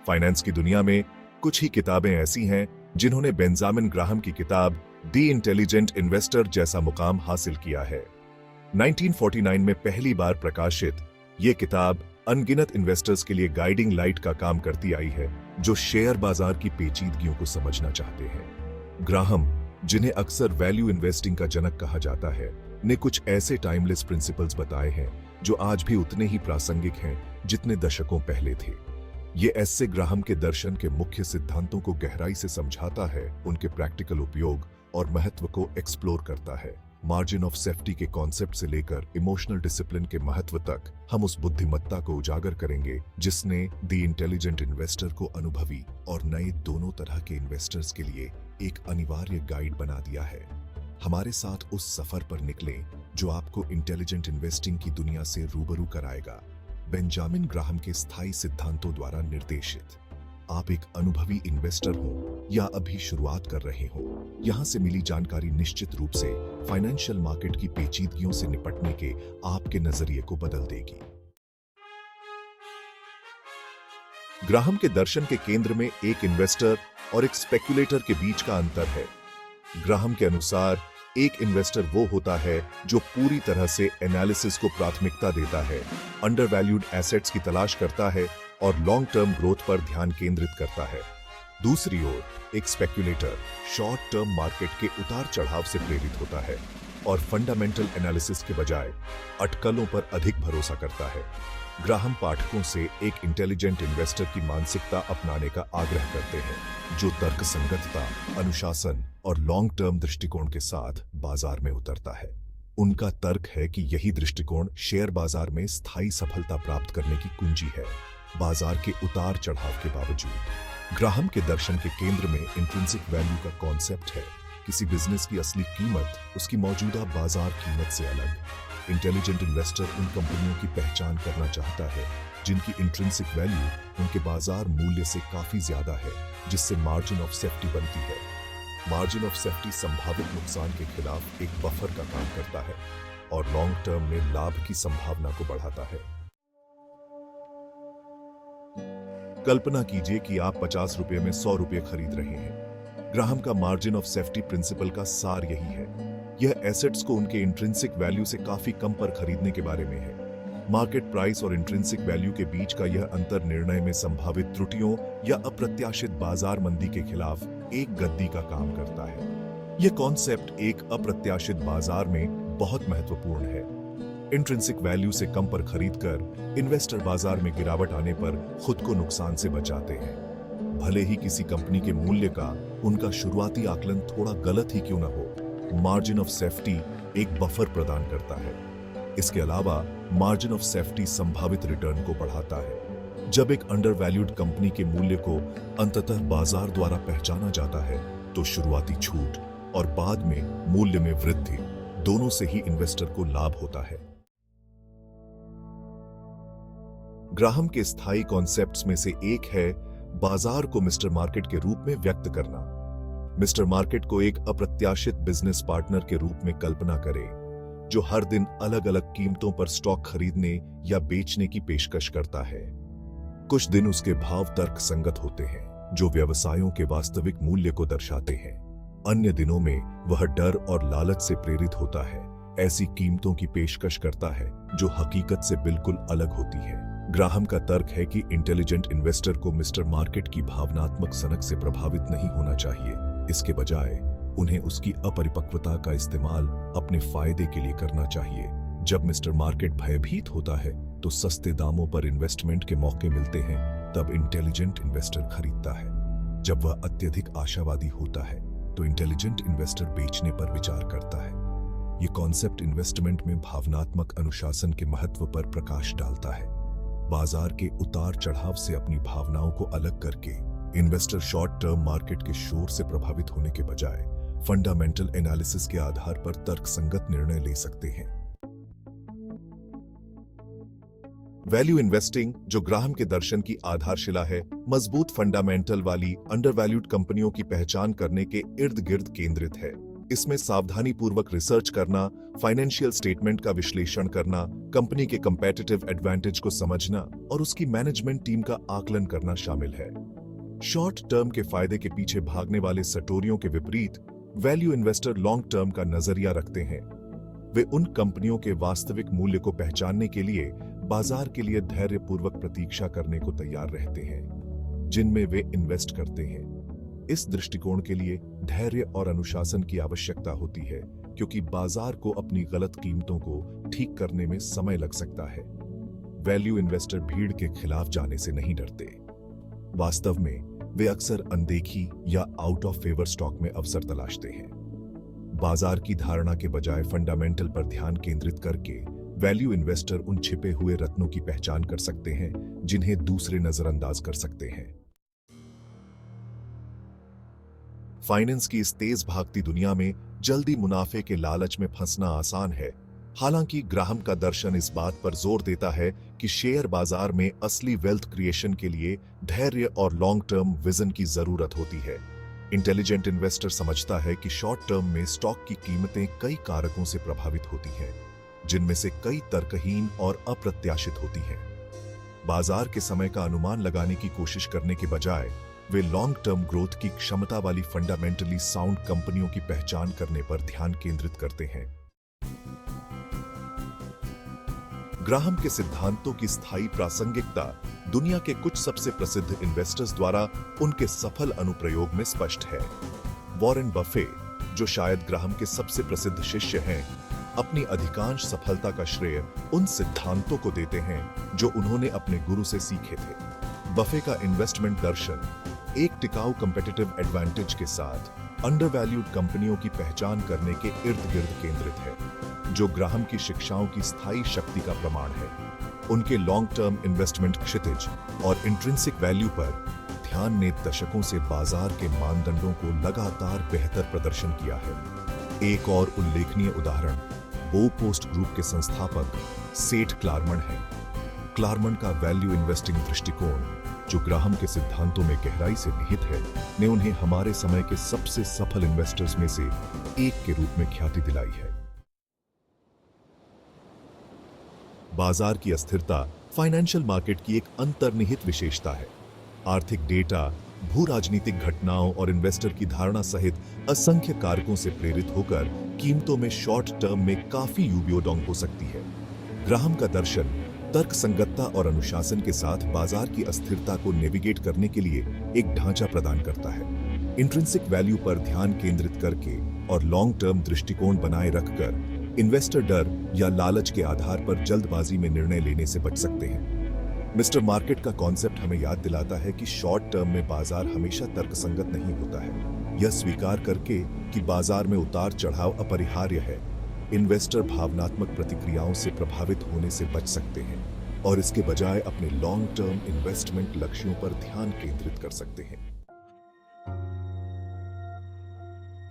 Finance की दुनिया में कुछ ही किताबें ऐसी हैं जिन्होंने बेंजामिन ग्राहम की किताब द इंटेलिजेंट इन्वेस्टर जैसा मुकाम हासिल किया है। 1949 में पहली बार प्रकाशित ये किताब अनगिनत इन्वेस्टर्स के लिए गाइडिंग लाइट का काम करती आई है जो शेयर बाजार की पेचीदगियों को समझना चाहते हैं। ग्राहम, जिन्हें अक्सर वैल्यू इन्वेस्टिंग का जनक कहा जाता है, ने कुछ ऐसे टाइमलेस प्रिंसिपल्स बताए हैं जो आज भी उतने ही प्रासंगिक हैं जितने दशकों पहले थे। ये एस्से ग्राहम के दर्शन के मुख्य सिद्धांतों को गहराई से समझाता है, उनके प्रैक्टिकल उपयोग और महत्व को एक्सप्लोर करता है। मार्जिन ऑफ सेफ्टी के कॉन्सेप्ट से लेकर इमोशनल डिसिप्लिन के महत्व तक हम उस बुद्धिमत्ता को उजागर करेंगे जिसने द इंटेलिजेंट इन्वेस्टर को अनुभवी और नए दोनों तरह के इन्वेस्टर्स के लिए एक अनिवार्य गाइड बना दिया है। हमारे साथ उस सफर पर निकलें जो आपको इंटेलिजेंट इन्वेस्टिंग की दुनिया से रूबरू कराएगा, बेंजामिन ग्राहम के स्थायी सिद्धांतों द्वारा निर्देशित। आप एक अनुभवी इन्वेस्टर हो या अभी शुरुआत कर रहे हो, यहां से मिली जानकारी निश्चित रूप से फाइनेंशियल मार्केट की पेचीदगियों से निपटने के आपके नजरिए को बदल देगी। ग्राहम के दर्शन के केंद्र में एक इन्वेस्टर और एक स्पेक्युलेटर के बीच का अंतर है। ग्राहम के अनुसार एक इन्वेस्टर वो होता है जो पूरी तरह से एनालिसिस को प्राथमिकता देता है, अंडरवैल्यूड एसेट्स की तलाश करता है और लॉन्ग टर्म ग्रोथ पर ध्यान केंद्रित करता है। दूसरी ओर एक स्पेक्युलेटर शॉर्ट टर्म मार्केट के उतार चढ़ाव से प्रेरित होता है और फंडामेंटल एनालिसिस के बजाय अटकलों पर अधिक भरोसा करता है। ग्राहम पाठकों से एक इंटेलिजेंट इन्वेस्टर की मानसिकता अपनाने का आग्रह करते हैं जो तर्कसंगतता, अनुशासन और लॉन्ग टर्म दृष्टिकोण के साथ बाजार में उतरता है। उनका तर्क है कि यही दृष्टिकोण शेयर बाजार में स्थायी सफलता प्राप्त करने की कुंजी है, बाजार के उतार चढ़ाव के बावजूद। ग्राहम के दर्शन के केंद्र में इंट्रिंसिक वैल्यू का कॉन्सेप्ट है, किसी बिजनेस की असली कीमत उसकी मौजूदा बाजार कीमत से अलग। इंटेलिजेंट इन्वेस्टर उन कंपनियों की पहचान करना चाहता है जिनकी इंट्रिंसिक वैल्यू उनके बाजार मूल्य से काफी ज्यादा है, जिससे मार्जिन ऑफ सेफ्टी बनती है। मार्जिन ऑफ सेफ्टी संभावित नुकसान के खिलाफ एक बफर का काम करता है और लॉन्ग टर्म में लाभ की संभावना को बढ़ाता है। कल्पना कीजिए कि आप 50 रुपए में 100 रुपए खरीद रहे हैं। ग्राहम का मार्जिन ऑफ सेफ्टी प्रिंसिपल का सार यही है। यह एसेट्स को उनके इंट्रिंसिक वैल्यू से काफी कम पर खरीदने के बारे में है। मार्केट प्राइस और इंट्रिंसिक वैल्यू के बीच का यह अंतर निर्णय में संभावित त्रुटियों या अप्रत्याशित बाजार मंदी के खिलाफ एक गद्दी का काम करता है। यह कॉन्सेप्ट एक अप्रत्याशित बाजार में बहुत महत्वपूर्ण है। इंट्रिंसिक वैल्यू से कम पर खरीदकर इन्वेस्टर बाजार में गिरावट आने पर खुद को नुकसान से बचाते हैं, भले ही किसी कंपनी के मूल्य का उनका शुरुआती आकलन थोड़ा गलत ही क्यों न हो। मार्जिन ऑफ सेफ्टी एक बफर प्रदान करता है। इसके अलावा मार्जिन ऑफ सेफ्टी संभावित रिटर्न को बढ़ाता है। जब एक अंडरवैल्यूड कंपनी के मूल्य को अंततः बाजार द्वारा पहचाना जाता है तो शुरुआती छूट और बाद में मूल्य में वृद्धि दोनों से ही इन्वेस्टर को लाभ होता है। ग्राहम के स्थायी कॉन्सेप्ट्स में से एक है बाजार को मिस्टर मार्केट के रूप में व्यक्त करना। मिस्टर मार्केट को एक अप्रत्याशित बिजनेस पार्टनर के रूप में कल्पना करें जो हर दिन अलग अलग कीमतों पर स्टॉक खरीदने या बेचने की पेशकश करता है। कुछ दिन उसके भाव तर्क संगत होते हैं जो व्यवसायों के वास्तविक मूल्य को दर्शाते हैं। अन्य दिनों में वह डर और लालच से प्रेरित होता है, ऐसी कीमतों की पेशकश करता है जो हकीकत से बिल्कुल अलग होती है। ग्राहम का तर्क है कि इंटेलिजेंट इन्वेस्टर को मिस्टर मार्केट की भावनात्मक सनक से प्रभावित नहीं होना चाहिए। इसके बजाय उन्हें उसकी अपरिपक्वता का इस्तेमाल अपने फायदे के लिए करना चाहिए। जब मिस्टर मार्केट भयभीत होता है तो सस्ते दामों पर इन्वेस्टमेंट के मौके मिलते हैं, तब इंटेलिजेंट इन्वेस्टर खरीदता है। जब वह अत्यधिक आशावादी होता है तो इंटेलिजेंट इन्वेस्टर बेचने पर विचार करता है। ये कॉन्सेप्ट इन्वेस्टमेंट में भावनात्मक अनुशासन के महत्व पर प्रकाश डालता है। बाजार के उतार चढ़ाव से अपनी भावनाओं को अलग करके इन्वेस्टर शॉर्ट टर्म मार्केट के शोर से प्रभावित होने के बजाय फंडामेंटल एनालिसिस के आधार पर तर्कसंगत निर्णय ले सकते हैं। वैल्यू इन्वेस्टिंग, जो ग्राहम के दर्शन की आधारशिला है, मजबूत फंडामेंटल वाली अंडरवैल्यूड कंपनियों की पहचान करने के इर्द गिर्द केंद्रित है। इसमें सावधानीपूर्वक रिसर्च करना, फाइनेंशियल स्टेटमेंट का विश्लेषण करना, कंपनी के कंपेटिटिव एडवांटेज को समझना और उसकी मैनेजमेंट टीम का आकलन करना शामिल है। शॉर्ट टर्म के फायदे के पीछे भागने वाले सटोरियों के विपरीत वैल्यू इन्वेस्टर लॉन्ग टर्म का नजरिया रखते हैं। वे उन कंपनियों के वास्तविक मूल्य को पहचानने के लिए बाजार के लिए धैर्यपूर्वक प्रतीक्षा करने को तैयार रहते हैं, जिनमें वे इन्वेस्ट करते हैं। इस दृष्टिकोण के लिए धैर्य और अनुशासन की आवश्यकता होती है, क्योंकि बाजार को अपनी गलत कीमतों को ठीक करने में समय लग सकता है। वैल्यू इन्वेस्टर भीड़ के खिलाफ जाने से नहीं डरते। वास्तव में वे अक्सर अनदेखी या आउट ऑफ फेवर स्टॉक में अवसर तलाशते हैं। बाजार की धारणा के बजाय फंडामेंटल पर ध्यान केंद्रित करके वैल्यू इन्वेस्टर उन छिपे हुए रत्नों की पहचान कर सकते हैं जिन्हें दूसरे नजरअंदाज कर सकते हैं। फाइनेंस की इस तेज भागती दुनिया में जल्दी मुनाफे के लालच में फंसना आसान है। हालांकि ग्राहम का दर्शन इस बात पर जोर देता है कि शेयर बाजार में असली वेल्थ क्रिएशन के लिए धैर्य और लॉन्ग टर्म विजन की जरूरत होती है। इंटेलिजेंट इन्वेस्टर समझता है कि शॉर्ट टर्म में स्टॉक की कीमतें कई कारकों से प्रभावित होती हैं, जिनमें से कई तर्कहीन और अप्रत्याशित होती हैं। बाजार के समय का अनुमान लगाने की कोशिश करने के बजाय वे लॉन्ग टर्म ग्रोथ की क्षमता वाली फंडामेंटली साउंड कंपनियों की पहचान करने पर ध्यान केंद्रित करते हैं। ग्राहम के सिद्धांतों की स्थायी प्रासंगिकता दुनिया के कुछ सबसे प्रसिद्ध इन्वेस्टर्स द्वारा उनके सफल अनुप्रयोग में स्पष्ट है। वॉरेन बफे, जो शायद ग्राहम के सबसे प्रसिद्ध शिष्य हैं, अपनी अधिकांश सफलता का श्रेय उन सिद्धांतों को देते हैं जो उन्होंने अपने गुरु से सीखे थे। बफे का इन्वेस्टमेंट दर्शन एक टिकाऊ कंपेटिटिव एडवांटेज के साथ अंडरवैल्यूड कंपनियों की पहचान करने के इर्द गिर्द केंद्रित है, जो ग्राहम की शिक्षाओं की स्थायी शक्ति का प्रमाण है। उनके लॉन्ग टर्म इन्वेस्टमेंट क्षितिज और इंट्रिंसिक वैल्यू पर ध्यान ने दशकों से बाजार के मानदंडों को लगातार बेहतर प्रदर्शन किया है। एक और उल्लेखनीय उदाहरण बो पोस्ट ग्रुप के संस्थापक सेठ क्लारमन है। क्लारमन का वैल्यू इन्वेस्टिंग दृष्टिकोण, जो ग्राहम के सिद्धांतों में गहराई से निहित है, ने उन्हें हमारे समय के सबसे सफल इन्वेस्टर्स में से एक के रूप में ख्याति दिलाई है। बाजार की अस्थिरता फाइनेंशियल मार्केट की एक अंतर्निहित विशेषता है। आर्थिक डेटा, भू राजनीतिक घटनाओं और इन्वेस्टर की धारणा सहित असंख्य कारकों से प्रेरित होकर कीमतों में शॉर्ट टर्म में काफी यूबियोडोंग हो सकती है। ग्राहम का दर्शन तर्कसंगतता और अनुशासन के साथ बाजार की अस्थिरता को नेविगेट करने के लिए एक ढांचा प्रदान करता है। इंट्रिंसिक वैल्यू पर ध्यान केंद्रित करके और लॉन्ग टर्म दृष्टिकोण बनाए रखकर इन्वेस्टर डर या लालच के आधार पर जल्दबाजी में निर्णय लेने से बच सकते हैं। मिस्टर मार्केट का कॉन्सेप्ट हमें याद दिलाता है कि शॉर्ट टर्म में बाजार हमेशा तर्कसंगत नहीं होता है। यह स्वीकार करके कि बाजार में उतार चढ़ाव अपरिहार्य है, इन्वेस्टर भावनात्मक प्रतिक्रियाओं से प्रभावित होने से बच सकते हैं और इसके बजाय अपने लॉन्ग टर्म इन्वेस्टमेंट लक्ष्यों पर ध्यान केंद्रित कर सकते हैं।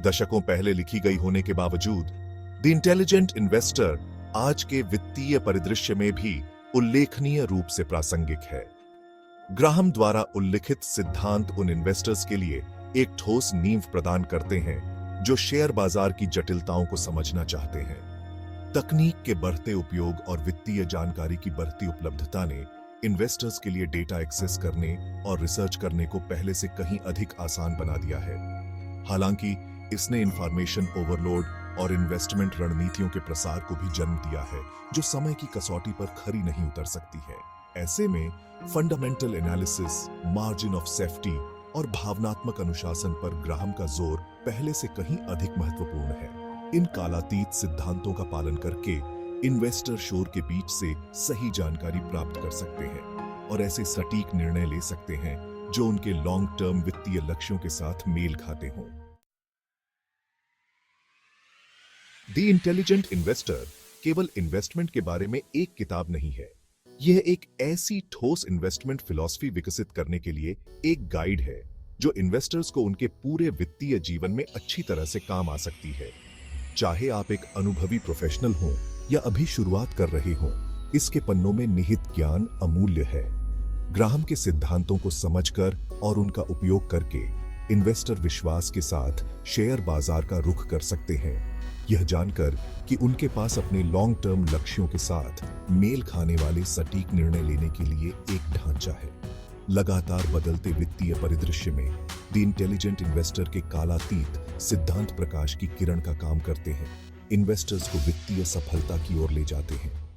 दशकों पहले लिखी गई होने के बावजूद द इंटेलिजेंट इन्वेस्टर आज के वित्तीय परिदृश्य में भी उल्लेखनीय रूप से प्रासंगिक है। ग्राहम द्वारा उल्लिखित सिद्धांत उन इन्वेस्टर्स के लिए एक ठोस नींव प्रदान करते हैं जो शेयर बाजार की जटिलताओं को समझना चाहते हैं। तकनीक के बढ़ते उपयोग और वित्तीय जानकारी की बढ़ती उपलब्धता ने इन्वेस्टर्स के लिए डेटा एक्सेस करने और रिसर्च करने को पहले से कहीं अधिक आसान बना दिया है। हालांकि इसने इंफॉर्मेशन ओवरलोड और इन्वेस्टमेंट रणनीतियों के प्रसार को भी जन्म दिया है, जो समय की कसौटी पर खरी नहीं उतर सकती है। ऐसे में fundamental analysis, margin of safety और भावनात्मक अनुशासन पर ग्राहम का जोर पहले से कहीं अधिक महत्वपूर्ण है। इन कालातीत सिद्धांतों का पालन करके इन्वेस्टर शोर के बीच से सही जानकारी प्राप्त कर सकते हैं और ऐसे सटीक निर्णय ले सकते हैं जो उनके लॉन्ग टर्म वित्तीय लक्ष्यों के साथ मेल खाते हों। द इंटेलिजेंट इन्वेस्टर केवल इन्वेस्टमेंट के बारे में एक किताब नहीं है, यह एक ऐसी ठोस इन्वेस्टमेंट फिलॉसफी विकसित करने के लिए एक गाइड है जो इन्वेस्टर्स को उनके पूरे वित्तीय जीवन में अच्छी तरह से काम आ सकती है। चाहे आप एक अनुभवी प्रोफेशनल हो या अभी शुरुआत कर रहे हो, इसके पन्नों में निहित ज्ञान अमूल्य है। ग्राहम के सिद्धांतों को समझकर और उनका उपयोग करके इन्वेस्टर विश्वास के साथ शेयर बाजार का रुख कर सकते हैं, यह जानकर कि उनके पास अपने लॉन्ग टर्म लक्ष्यों के साथ मेल खाने वाले सटीक निर्णय लेने के लिए एक ढांचा है। लगातार बदलते वित्तीय परिदृश्य में द इंटेलिजेंट इन्वेस्टर के कालातीत सिद्धांत प्रकाश की किरण का काम करते हैं, इन्वेस्टर्स को वित्तीय सफलता की ओर ले जाते हैं।